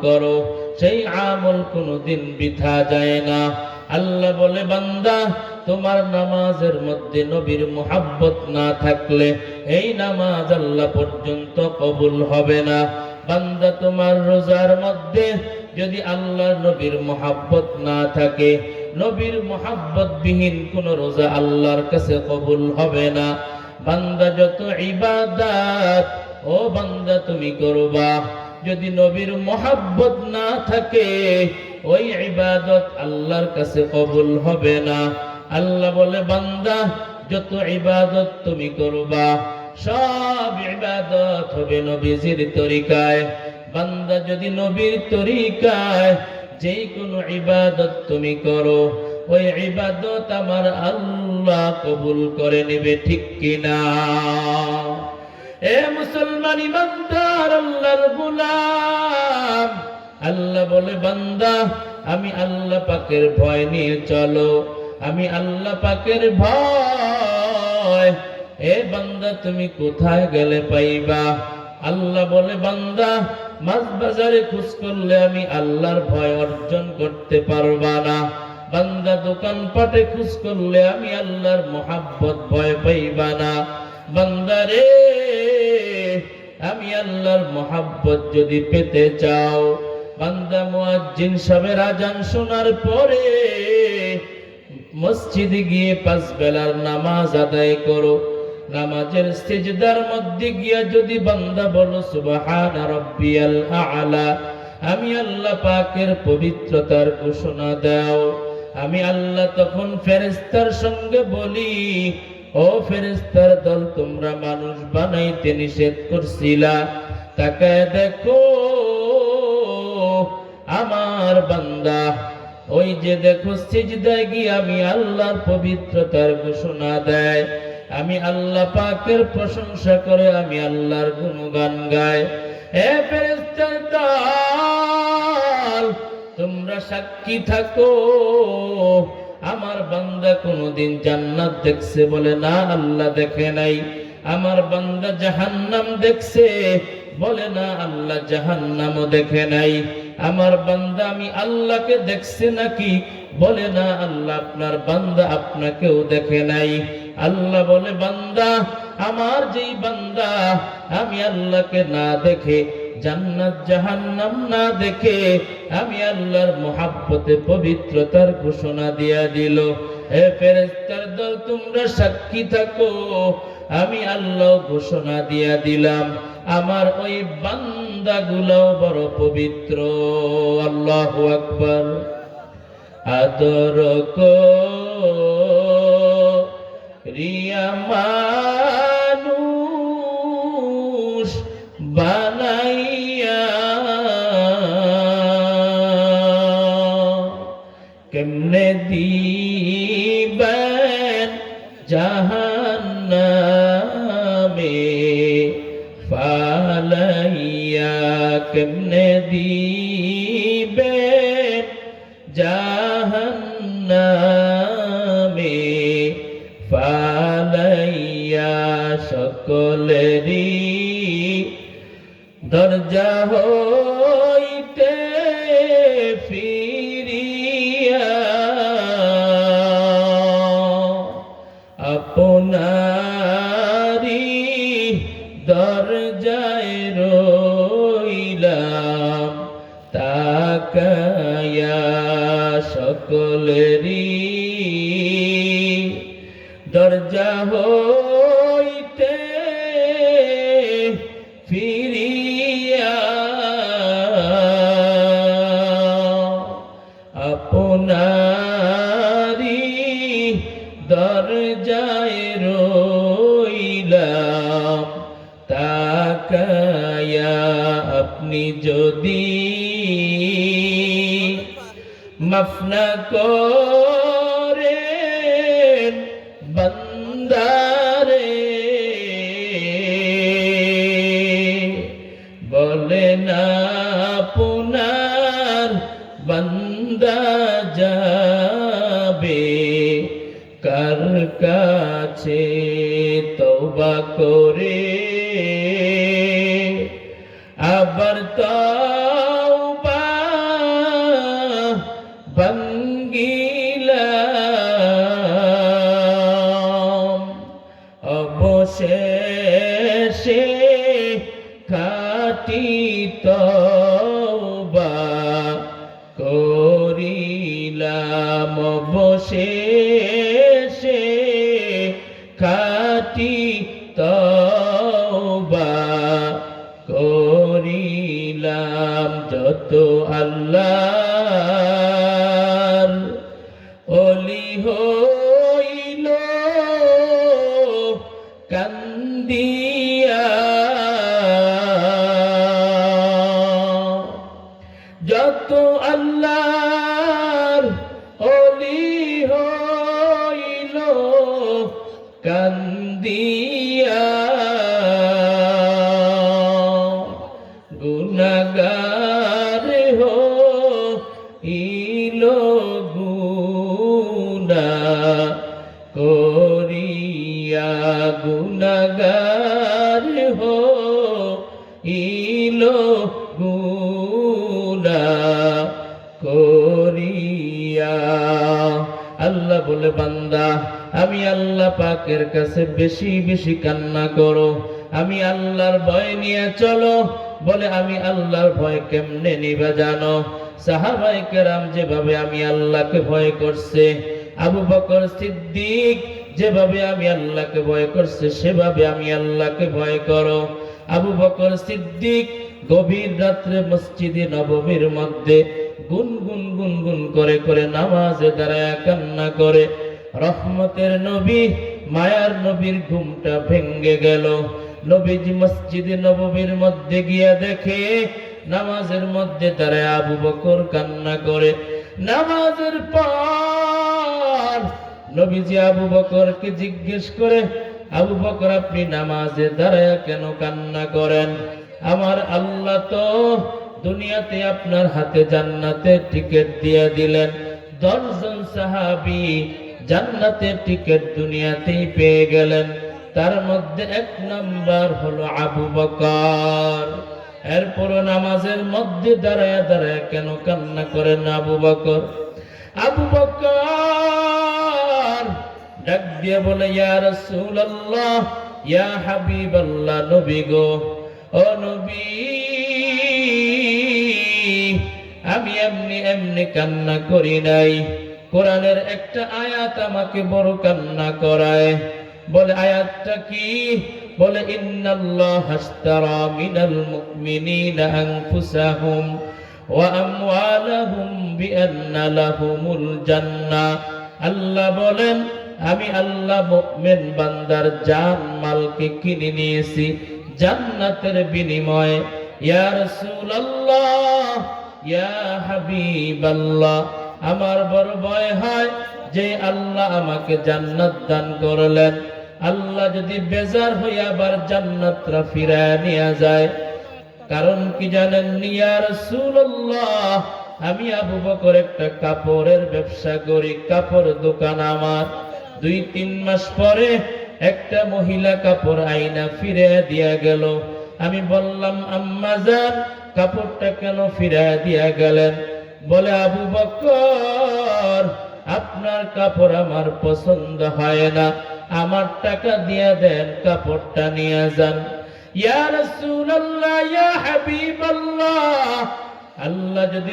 করো, সেই আমল কোনোদিন বৃথা যায় না। আল্লাহ বলে, বান্দা তোমার নামাজের মধ্যে নবীর মুহাব্বত না থাকলে এই নামাজ আল্লাহ পর্যন্ত কবুল হবে না। বান্দা তোমার রোজার মধ্যে যদি আল্লাহর নবীর মুহাব্বত না থাকে, নবীর মুহাব্বত বিহীন কোন রোজা আল্লাহর কাছে কবুল হবে না। বান্দা যত ইবাদত ও বান্দা তুমি করবা, যদি নবীর মুহাব্বত না থাকে ওই ইবাদত আল্লাহর কাছে কবুল হবে না। আল্লাহ বলে, বান্দা যত ইবাদত তুমি করবা সব ইবাদত হবে নবীজির তরিকায়। বান্দা যদি নবীর তরিকায় যেই কোনো ইবাদত তুমি করো, ওই ইবাদত আমার আল্লাহ কবুল করে নেবে, ঠিক কিনা? এ মুসলমান ইমানদার আল্লাহর গোলাম, আল্লাহ বলে, বান্দা আমি আল্লাহ পাকের ভয় নিয়ে চলো, আমি আল্লাহ পাকের ভয়। এ বান্দা তুমি কোথায় গেলে পাইবা? আল্লাহ বলে, বান্দা মাছ বাজারে খোঁজ করলে আমি আল্লাহর ভয় অর্জন করতে পারবা না। বান্দা দোকানপাটে খোঁজ করলে আমি আল্লাহর মুহাব্বত ভয় পাইবা না। বান্দা রে, আমি আল্লাহর মুহাব্বত যদি পেতে চাও, বান্দা মুয়াজ্জিন সাহেবের আজান শোনার পরে মসজিদে গিয়ে 5 বেলার নামাজ আদায় করো। নামাজের সিজদার মধ্যে গিয়া যদি বান্দা বলো সুবহানা রাব্বিয়াল আ'লা, আমি আল্লাহ পাকের পবিত্রতার ঘোষণা দাও। আমি আল্লাহ তখন ফেরেশতার সঙ্গে বলি, ও ফেরেশতার দল, তোমরা মানুষ বানাইতে নিষেধ করছিলা, তাকায় দেখো আমার বান্দা ওই যে দেখো সিজদায় গিয়ে আমি আল্লাহর পবিত্রতার ঘোষণা দেয়, আমি আল্লাহ পাকের প্রশংসা করে, আমি আল্লাহর গুণগান গায়। হে ফেরেশতার দল, তোমরা সাক্ষী থাকো, আমার বান্দা কোনদিন জান্নাত দেখছে? বলে না, আল্লাহ দেখে নাই। আমার বান্দা জাহান্নাম দেখছে? বলে না, আল্লাহ জাহান্নামও দেখে নাই। আমার বান্দা আমি আল্লাহকে দেখছে নাকি? বলে না, আল্লাহ আপনার বান্দা আপনাকেও দেখে নাই। আল্লাহ বলে, বান্দা আমার যেই বান্দা আমি আল্লাহকে না দেখে, জান্নাত জাহান্নাম না দেখে আমি আল্লাহর মুহাব্বতে পবিত্রতার ঘোষণা দিয়া দিল, হে ফেরেশতার দল তোমরা সাক্ষী থাকো, আমি আল্লাহ ঘোষণা দিয়া দিলাম আমার ওই বান্দাগুলো বড় পবিত্র। আল্লাহু আকবার। আদর করিয়া মানুষ বানাইয়া কেমনে দিবেন জাহান্নামে ফালাইয়া, কেমনে দিবেন জাহান্নামে ফালাইয়া, সকলেরই দরজা হইতে ফিরিয়া আপনারি দরজায় রইলাম তাকায়া, সকলেরই দরজা হইতে ফিরিয়া আপনারি দরজায় রইলাম তাকায়া। আপনি যদি মাফ না করেন বান্দারে, বলে না আপনার বান্দা যাবে কার কাছে তওবা করে, আবার তওবা অবশেষে খাটি তওবা করিলাম। যত আল্লাহর ওলি হইল কান্দিয়া, যত আল্লাহর ওলি হইল কান্দিয়া, গুনাহগার হইল গুনাহ করিয়া, গুনাহগার হইল গুনাহ করিয়া। আল্লাহ বলে, বান্দা আমি আল্লাহ পাকের কাছে বেশি বেশি কান্না করো, আমি আল্লাহর ভয় নিয়ে চলো। বলে, আমি আল্লাহর ভয় কেমনে নিবা জানো? সাহাবায়ে কেরাম যেভাবে আমি আল্লাহকে ভয় করছে, আবু বকর সিদ্দিক যেভাবে আমি আল্লাহকে ভয় করছে, সেভাবে আমি আল্লাহকে ভয় করো। আবু বকর সিদ্দিক গভীর রাত্রে মসজিদে নববীর মধ্যে গুনগুন গুনগুন করে করে নামাজে দাঁড়ায় কান্না করে। রহমতের নবী, মায়ার নবীর ঘুমটা ভেঙ্গে গেল। নবীজি মসজিদে নববীর মধ্যে গিয়া দেখে নামাজের মধ্যে দাঁড়ায় আবু বকর কান্না করে। নামাজের পর নবীজি আবু বকরকে জিজ্ঞেস করে, আবু বকর আপনি নামাজে দাঁড়ায় কেন কান্না করেন? আমার আল্লাহ তো দুনিয়াতে আপনার হাতে জান্নাতের টিকিট দিয়ে দিলেন। 10 জন সাহাবী জান্নাতের টিকিট দুনিয়াতেই পেয়ে গেলেন, তার মধ্যে 1 নাম্বার হলো আবু বকর। এরপর নামাজের মধ্যে দাঁড়ায় দাঁড়ায় কেন কান্না করেন আবু বকর? আবু বকর ডাক দিয়ে বলে, ইয়া রাসূলুল্লাহ, ইয়া হাবিবাল্লাহ, নবী গো, ও নবী, আমি এমনি এমনি কান্না করি নাই। কোরআনের একটা আয়াত আমাকে বড় কান্না করায়। বলে, আয়াতটা কি? বলে, ইন্নাল্লাহা আশতারা মিনাল মুমিনিনা আনফুসাহুম ওয়া আমওয়ালাহুম বিআন্না লাহুমুল জান্নাহ। আল্লাহ বলেন, আমি আল্লাহ মুমিন বান্দার জান মালকে কিনে নিয়েছি জান্নাতের বিনিময়ে। ইয়া রাসূলুল্লাহ, ইয়া হাবিবাল্লাহ, আমার বড় ভয় হয় যে আল্লাহ আমাকে জান্নাত দান করলেন, আল্লাহ যদি বেজার হয়ে আবার জান্নাতটা ফিরায় নিয়ে যায়। কারণ কি জানেন? ইয়া রাসূলুল্লাহ, আমি আবু বকর একটা কাপড়ের ব্যবসা করি, কাপড় দোকান আমার। 2-3 মাস পরে একটা মহিলা কাপড় আইনা ফিরে দিয়া গেল। আমি বললাম, আম্মা জান, কাপড়টা কেন ফিরে দিয়া গেলেন? বলে, আবু বকর, আপনার কাপড় আমার পছন্দ হয় না, আমার টাকা দিয়ে দেন, কাপড়টা নিয়ে যান। ইয়া রাসূলুল্লাহ, ইয়া হাবিবাল্লাহ, আল্লাহ যদি